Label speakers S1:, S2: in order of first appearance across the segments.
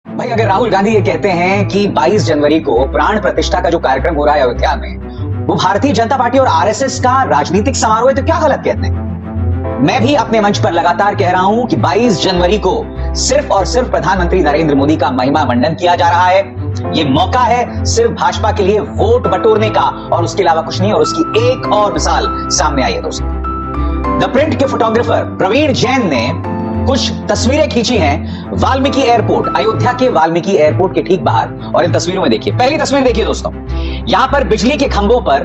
S1: भाई अगर राहुल गांधी ये कहते हैं कि 22 जनवरी को प्राण प्रतिष्ठा का जो कार्यक्रम हो रहा है अयोध्या में वो भारतीय जनता पार्टी और आरएसएस का राजनीतिक समारोह है तो क्या गलत कहते हैं। मैं भी अपने मंच पर लगातार कह रहा हूं कि 22 जनवरी को सिर्फ और सिर्फ प्रधानमंत्री नरेंद्र मोदी का महिमा मंडन किया जा रहा है। ये मौका है सिर्फ भाजपा के लिए वोट बटोरने का और उसके अलावा कुछ नहीं। और उसकी एक और मिसाल सामने आई है दोस्तों। द प्रिंट के फोटोग्राफर प्रवीण जैन ने कुछ तस्वीरें खींची हैं वाल्मीकि एयरपोर्ट, अयोध्या के वाल्मीकि एयरपोर्ट के ठीक बाहर। और इन तस्वीरों में देखिए, पहली तस्वीर देखिए दोस्तों, यहां पर बिजली के खंभों पर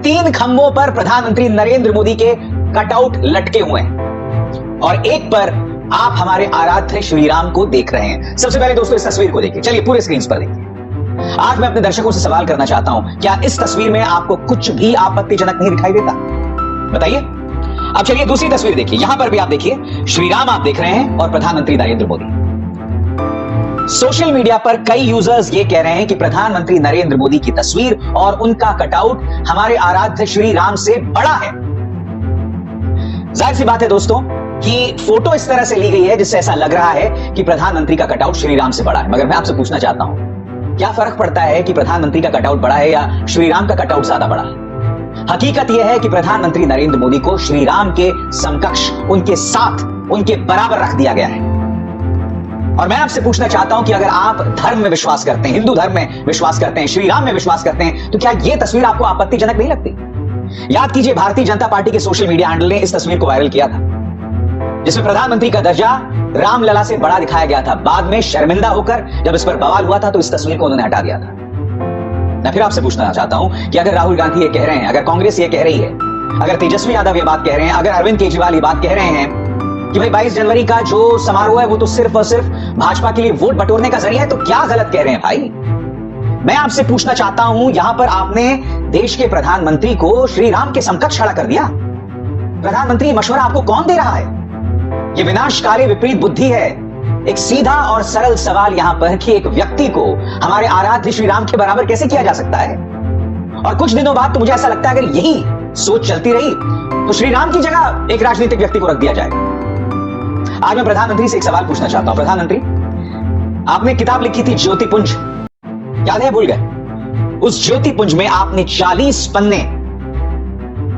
S1: 3 खंभों पर प्रधानमंत्री नरेंद्र मोदी के कटआउट लटके हुए हैं और एक पर आप हमारे आराध्य श्री राम को देख रहे हैं। सबसे पहले दोस्तों इस तस्वीर को देखिए, चलिए पूरे स्क्रीन पर देखिए। आज मैं अपने दर्शकों से सवाल करना चाहता हूं, क्या इस तस्वीर में आपको कुछ भी आपत्तिजनक नहीं दिखाई देता? बताइए। अब चलिए दूसरी तस्वीर देखिए, यहां पर भी आप देखिए श्री राम आप देख रहे हैं और प्रधानमंत्री नरेंद्र मोदी। सोशल मीडिया पर कई यूजर्स ये कह रहे हैं कि प्रधानमंत्री नरेंद्र मोदी की तस्वीर और उनका कटआउट हमारे आराध्य श्री राम से बड़ा है। जाहिर सी बात है दोस्तों कि फोटो इस तरह से ली गई है जिससे ऐसा लग रहा है कि प्रधानमंत्री का कटआउट श्री राम से बड़ा है। मगर मैं आपसे पूछना चाहता हूं, क्या फर्क पड़ता है कि प्रधानमंत्री का कटआउट बड़ा है या श्री राम का कटआउट ज्यादा बड़ा है? हकीकत यह है कि प्रधानमंत्री नरेंद्र मोदी को श्री राम के समकक्ष, उनके साथ, उनके बराबर रख दिया गया है। और मैं आपसे पूछना चाहता हूं कि अगर आप धर्म में विश्वास करते हैं, हिंदू धर्म में विश्वास करते हैं, श्री राम में विश्वास करते हैं, तो क्या यह तस्वीर आपको आपत्तिजनक नहीं लगती? याद कीजिए, भारतीय जनता पार्टी के सोशल मीडिया हैंडल ने इस तस्वीर को वायरल किया था जिसमें प्रधानमंत्री का दर्जा रामलला से बड़ा दिखाया गया था। बाद में शर्मिंदा होकर जब इस पर बवाल हुआ था तो इस तस्वीर को उन्होंने हटा दिया था। मैं फिर आपसे पूछना चाहता हूं कि अगर राहुल गांधी ये कह रहे हैं, अगर कांग्रेस ये कह रही है, अगर तेजस्वी यादव ये बात कह रहे हैं, अगर अरविंद केजरीवाल ये बात कह रहे हैं कि भाई 22 जनवरी का जो समारोह है वो तो सिर्फ और सिर्फ भाजपा के लिए वोट बटोरने का जरिया है, तो क्या गलत कह रहे हैं भाई? मैं आपसे पूछना चाहता हूं, यहां पर आपने देश के प्रधानमंत्री को श्री राम के समकक्ष खड़ा कर दिया। प्रधानमंत्री मशवरा आपको कौन दे रहा है? यह विनाशकारी विपरीत बुद्धि है। एक सीधा और सरल सवाल यहां पर कि एक व्यक्ति को हमारे आराध्य श्री राम के बराबर कैसे किया जा सकता है? और कुछ दिनों बाद तो मुझे ऐसा लगता है अगर यही सोच चलती रही तो श्री राम की जगह एक राजनीतिक व्यक्ति को रख दिया जाए। आज मैं प्रधानमंत्री से एक सवाल पूछना चाहता हूं। प्रधानमंत्री, आपने किताब लिखी थी ज्योतिपुंज, याद है? भूल गए? उस ज्योतिपुंज में आपने 40 पन्ने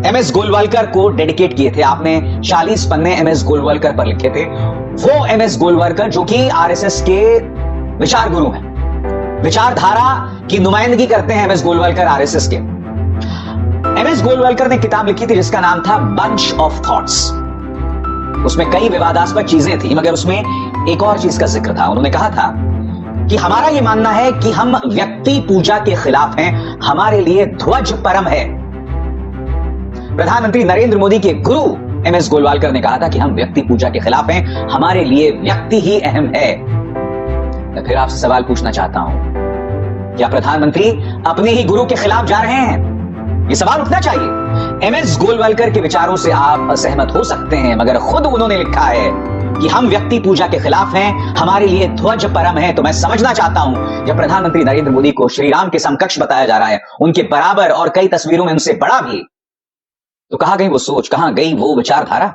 S1: एमएस गोलवालकर को डेडिकेट किए थे। आपने 40 पन्ने एमएस गोलवालकर पर लिखे थे। वो एमएस गोलवालकर जो कि आरएसएस के विचार गुरु हैं, विचारधारा की नुमाइंदगी करते हैं एमएस गोलवालकर आरएसएस के। एमएस गोलवालकर ने किताब लिखी थी जिसका नाम था बंच ऑफ थॉट्स। उसमें कई विवादास्पद चीजें थी मगर उसमें एक और चीज का जिक्र था। उन्होंने कहा था कि हमारा यह मानना है कि हम व्यक्ति पूजा के खिलाफ हैं, हमारे लिए ध्वज परम है। प्रधानमंत्री नरेंद्र मोदी के गुरु एमएस गोलवालकर ने कहा था कि हम व्यक्ति पूजा के खिलाफ हैं, हमारे लिए व्यक्ति ही अहम है। मैं फिर आपसे सवाल पूछना चाहता हूं, क्या प्रधानमंत्री अपने ही गुरु के खिलाफ जा रहे हैं? यह सवाल उठना चाहिए। एमएस गोलवालकर के विचारों से आप असहमत हो सकते हैं मगर खुद उन्होंने लिखा है कि हम व्यक्ति पूजा के खिलाफ हैं, हमारे लिए ध्वज परम है। तो मैं समझना चाहता हूं, जब प्रधानमंत्री नरेंद्र मोदी को श्री राम के समकक्ष बताया जा रहा है, उनके बराबर और कई तस्वीरों में उनसे बड़ा भी, तो कहां गई वो सोच, कहां गई वो विचारधारा?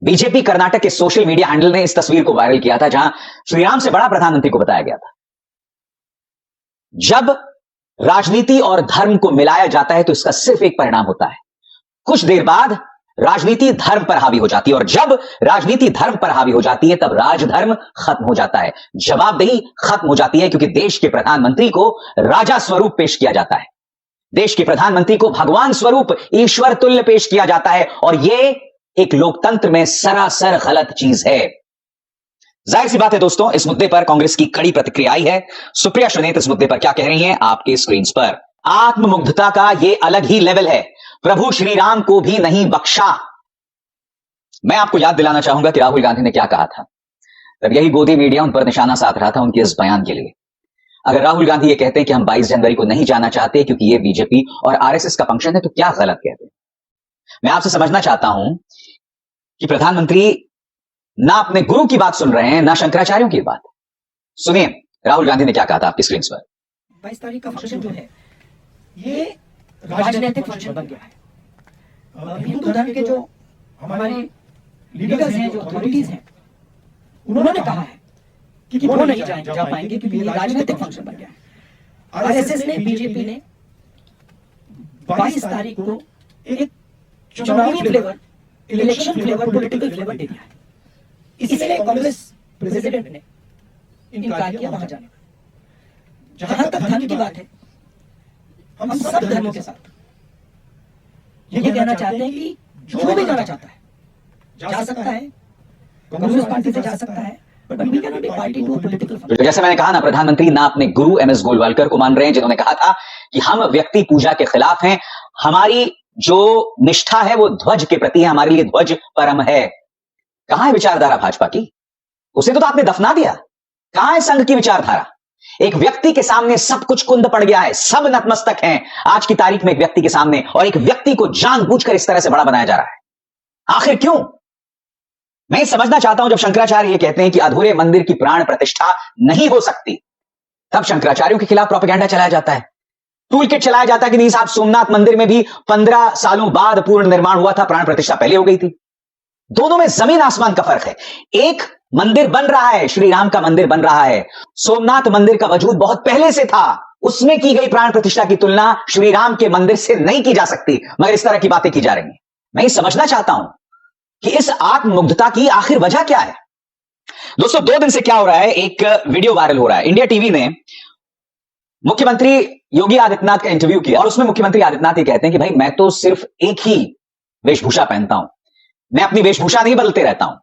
S1: बीजेपी कर्नाटक के सोशल मीडिया हैंडल ने इस तस्वीर को वायरल किया था जहां श्री राम से बड़ा प्रधानमंत्री को बताया गया था। जब राजनीति और धर्म को मिलाया जाता है तो इसका सिर्फ एक परिणाम होता है, कुछ देर बाद राजनीति धर्म पर हावी हो जाती है और जब राजनीति धर्म पर हावी हो जाती है तब राजधर्म खत्म हो जाता है, जवाबदेही खत्म हो जाती है, क्योंकि देश के प्रधानमंत्री को राजा स्वरूप पेश किया जाता है, देश के प्रधानमंत्री को भगवान स्वरूप, ईश्वर तुल्य पेश किया जाता है और यह एक लोकतंत्र में सरासर गलत चीज है। जाहिर सी बात है दोस्तों, इस मुद्दे पर कांग्रेस की कड़ी प्रतिक्रिया आई है। सुप्रिया सुनेत इस मुद्दे पर क्या कह रही हैं आपके स्क्रीन पर। आत्ममुग्धता का यह अलग ही लेवल है, प्रभु श्री राम को भी नहीं बख्शा। मैं आपको याद दिलाना चाहूंगा कि राहुल गांधी ने क्या कहा था, तब यही गोदी मीडिया उन पर निशाना साध रहा था उनके इस बयान के लिए। अगर राहुल गांधी ये कहते हैं कि हम 22 जनवरी को नहीं जाना चाहते क्योंकि ये बीजेपी और आरएसएस का फंक्शन है, तो क्या गलत कहते हैं? मैं आपसे समझना चाहता हूं कि प्रधानमंत्री ना अपने गुरु की बात सुन रहे हैं ना शंकराचार्यों की बात। सुनिए राहुल गांधी ने क्या कहा था आपकी स्क्रीन पर।
S2: 22 तारीख का फंक्शन जो है ये राजनीतिक फंक्शन बन गया है। हिंदू धर्म के जो हमारे लीडर्स हैं, जो अथॉरिटीज हैं, उन्होंने कहा है कि वो नहीं जा पाएंगे क्योंकि ये राजनीतिक फंक्शन बन गया है। आरएसएस ने, बीजेपी ने 22 तारीख को एक चुनावी flavour, election flavour, political flavour दे दिया है। इसलिए कांग्रेस प्रेसिडेंट ने इनकार किया वहां जाने का। जहां तक धर्म की बात है, हम सब धर्मों के साथ ये कहना चाहते हैं कि जो भी जाना चाहता है जा सकता है, कांग्रेस पार्टी से जा सकता है, but we can not be party to political.
S1: तो जैसे मैंने कहा ना, प्रधानमंत्री ना अपने गुरु एमएस गोलवालकर को मान रहे हैं, जिन्होंने कहा था कि हम व्यक्ति पूजा के खिलाफ हैं, हमारी जो निष्ठा है वो ध्वज के प्रति है, हमारे लिए ध्वज परम है। कहां है विचारधारा भाजपा की? उसे तो आपने दफना दिया। कहां है संघ की विचारधारा? एक व्यक्ति के सामने सब कुछ कुंद पड़ गया है, सब नतमस्तक हैं आज की तारीख में एक व्यक्ति के सामने, और एक व्यक्ति को जानबूझकर इस तरह से बड़ा बनाया जा रहा है। आखिर क्यों? मैं समझना चाहता हूं, जब शंकराचार्य ये कहते हैं कि अधूरे मंदिर की प्राण प्रतिष्ठा नहीं हो सकती, तब शंकराचार्यों के खिलाफ प्रोपेगेंडा चलाया जाता है, टूल किट चलाया जाता है कि नहीं साहब, सोमनाथ मंदिर में भी 15 सालों बाद पूर्ण निर्माण हुआ था, प्राण प्रतिष्ठा पहले हो गई थी। दोनों में जमीन आसमान का फर्क है। एक मंदिर बन रहा है, श्री राम का मंदिर बन रहा है, सोमनाथ मंदिर का वजूद बहुत पहले से था, उसमें की गई प्राण प्रतिष्ठा की तुलना श्री राम के मंदिर से नहीं की जा सकती, मगर इस तरह की बातें की जा रही हैं। मैं ये समझना चाहता हूं कि इस आत्ममुग्धता की आखिर वजह क्या है। दोस्तों, 2 दिन से क्या हो रहा है, एक वीडियो वायरल हो रहा है। इंडिया टीवी ने मुख्यमंत्री योगी आदित्यनाथ का इंटरव्यू किया, और उसमें मुख्यमंत्री आदित्यनाथ ये कहते हैं कि भाई मैं तो सिर्फ एक ही वेशभूषा पहनता हूं, मैं अपनी वेशभूषा नहीं बदलते रहता हूं।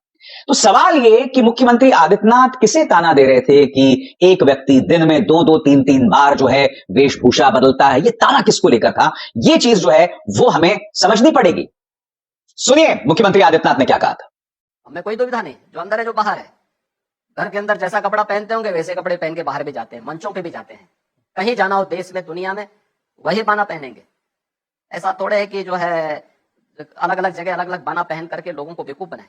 S1: तो सवाल ये कि मुख्यमंत्री आदित्यनाथ किसे ताना दे रहे थे कि एक व्यक्ति दिन में 2-2, 3-3 बार जो है वेशभूषा बदलता है, ये ताना किसको लेकर था? ये चीज जो है वो हमें समझनी पड़ेगी। सुनिए मुख्यमंत्री आदित्यनाथ ने क्या कहा था।
S3: हमें कोई दुविधा नहीं, जो अंदर है जो बाहर है। घर के अंदर जैसा कपड़ा पहनते होंगे वैसे कपड़े पहन के बाहर भी जाते हैं, मंचों पे भी जाते हैं, कहीं जाना हो देश में दुनिया में वही बाना पहनेंगे। ऐसा थोड़े है कि जो है अलग अलग जगह अलग अलग बाना पहन करके लोगों को बेवकूफ बनाए।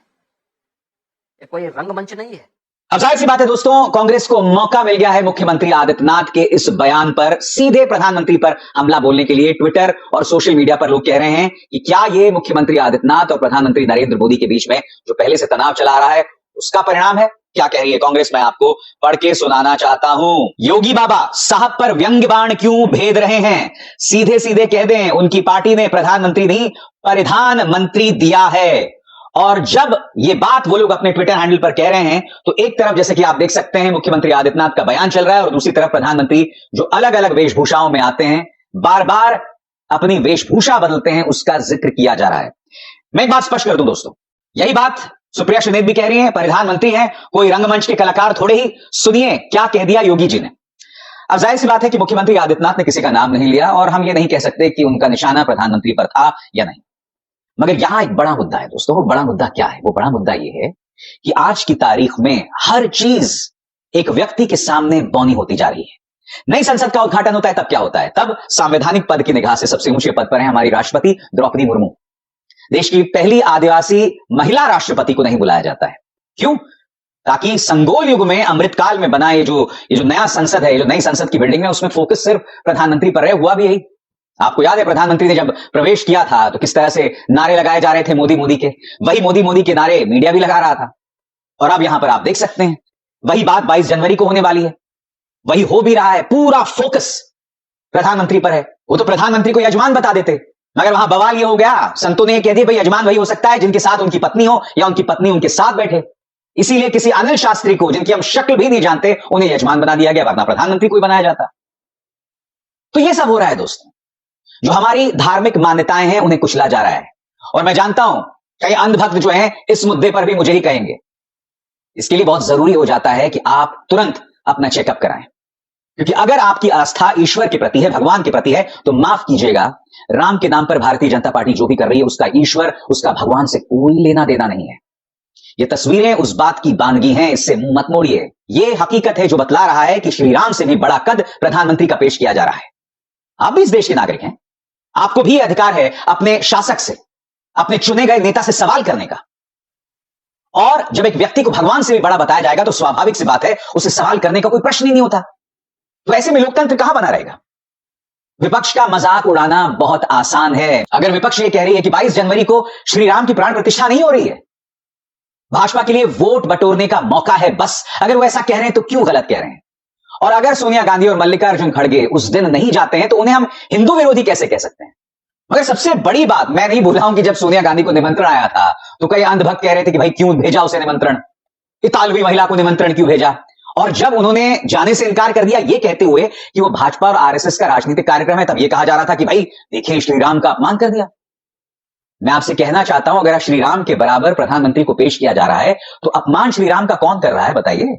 S3: ये कोई रंगमंच नहीं है।
S1: अब जाहिर सी बात है दोस्तों, कांग्रेस को मौका मिल गया है मुख्यमंत्री आदित्यनाथ के इस बयान पर सीधे प्रधानमंत्री पर हमला बोलने के लिए। ट्विटर और सोशल मीडिया पर लोग कह रहे हैं कि क्या ये मुख्यमंत्री आदित्यनाथ और प्रधानमंत्री नरेंद्र मोदी के बीच में जो पहले से तनाव चला रहा है उसका परिणाम है? क्या कह रही है कांग्रेस, मैं आपको पढ़ के सुनाना चाहता हूं। योगी बाबा साहब पर व्यंग्य बाण क्यों भेद रहे हैं? सीधे सीधे कह दें, उनकी पार्टी ने प्रधानमंत्री नहीं परिधान मंत्री दिया है। और जब ये बात वो लोग अपने ट्विटर हैंडल पर कह रहे हैं, तो एक तरफ जैसे कि आप देख सकते हैं मुख्यमंत्री आदित्यनाथ का बयान चल रहा है, और दूसरी तरफ प्रधानमंत्री जो अलग अलग वेशभूषाओं में आते हैं, बार बार अपनी वेशभूषा बदलते हैं, उसका जिक्र किया जा रहा है। मैं एक बात स्पष्ट कर दूं दोस्तों, यही बात सुप्रिया सुनीत भी कह रही हैं, प्रधानमंत्री हैं, कोई रंगमंच के कलाकार थोड़े ही। सुनिए क्या कह दिया योगी जी ने। अब जाहिर सी बात है कि मुख्यमंत्री आदित्यनाथ ने किसी का नाम नहीं लिया, और हम ये नहीं कह सकते कि उनका निशाना प्रधानमंत्री पर था या नहीं, मगर यहां एक बड़ा मुद्दा है दोस्तों। वो बड़ा मुद्दा क्या है? वो बड़ा मुद्दा यह है कि आज की तारीख में हर चीज एक व्यक्ति के सामने बौनी होती जा रही है। नई संसद का उद्घाटन होता है तब क्या होता है? तब संवैधानिक पद की निगाह से सबसे ऊंचे पद पर है हमारी राष्ट्रपति द्रौपदी मुर्मू। देश की पहली आदिवासी महिला राष्ट्रपति को नहीं बुलाया जाता है। क्यों? ताकि संगोल युग में अमृतकाल में बना ये जो नया संसद है, जो नई संसद की बिल्डिंग है, उसमें फोकस सिर्फ प्रधानमंत्री पर है। हुआ भी यही। आपको याद है प्रधानमंत्री ने जब प्रवेश किया था तो किस तरह से नारे लगाए जा रहे थे मोदी मोदी के। वही मोदी मोदी के नारे मीडिया भी लगा रहा था, और अब यहां पर आप देख सकते हैं वही बात 22 जनवरी को होने वाली है, वही हो भी रहा है। पूरा फोकस प्रधानमंत्री पर है। वो तो प्रधानमंत्री को यजमान बता देते, मगर वहां बवाल ये हो गया, संतों ने कह दिया भाई यजमान वही हो सकता है जिनके साथ उनकी पत्नी हो या उनकी पत्नी उनके साथ बैठे। इसीलिए किसी अनिल शास्त्री को, जिनकी हम शक्ल भी नहीं जानते, उन्हें यजमान बना दिया गया, वरना प्रधानमंत्री कोई बनाया जाता। तो यह सब हो रहा है दोस्तों। जो हमारी धार्मिक मान्यताएं हैं उन्हें कुचला जा रहा है, और मैं जानता हूं कई अंधभक्त जो हैं इस मुद्दे पर भी मुझे ही कहेंगे। इसके लिए बहुत जरूरी हो जाता है कि आप तुरंत अपना चेकअप कराएं, क्योंकि अगर आपकी आस्था ईश्वर के प्रति है, भगवान के प्रति है, तो माफ कीजिएगा, राम के नाम पर भारतीय जनता पार्टी जो भी कर रही है उसका ईश्वर, उसका भगवान से कोई लेना देना नहीं है। ये तस्वीरें उस बात की बानगी हैं, इससे मुंह मत मोड़िए। ये हकीकत है जो बतला रहा है कि श्री राम से भी बड़ा कद प्रधानमंत्री का पेश किया जा रहा है। आप भी इस देश के नागरिक हैं, आपको भी अधिकार है अपने शासक से, अपने चुने गए नेता से सवाल करने का। और जब एक व्यक्ति को भगवान से भी बड़ा बताया जाएगा तो स्वाभाविक सी बात है उसे सवाल करने का कोई प्रश्न ही नहीं होता। तो ऐसे में लोकतंत्र कहां बना रहेगा? विपक्ष का मजाक उड़ाना बहुत आसान है। अगर विपक्ष ये कह रही है कि 22 जनवरी को श्री राम की प्राण प्रतिष्ठा नहीं हो रही है, भाजपा के लिए वोट बटोरने का मौका है बस। अगर वो ऐसा कह रहे हैं तो क्यों गलत कह रहे हैं? और अगर सोनिया गांधी और मल्लिकार्जुन खड़गे उस दिन नहीं जाते हैं तो उन्हें हम हिंदू विरोधी कैसे कह सकते हैं? मगर सबसे बड़ी बात, मैं नहीं बोल रहा हूं कि जब सोनिया गांधी को निमंत्रण आया था तो कई अंधभक्त कह रहे थे कि भाई क्यों भेजा उसे निमंत्रण, इतालवी महिला को निमंत्रण क्यों भेजा? और जब उन्होंने जाने से इनकार कर दिया ये कहते हुए कि वो भाजपा और आरएसएस का राजनीतिक कार्यक्रम है, तब ये कहा जा रहा था कि भाई देखिए श्रीराम का अपमान कर दिया। मैं आपसे कहना चाहता हूं, अगर श्रीराम के बराबर प्रधानमंत्री को पेश किया जा रहा है तो अपमान श्रीराम का कौन कर रहा है बताइए?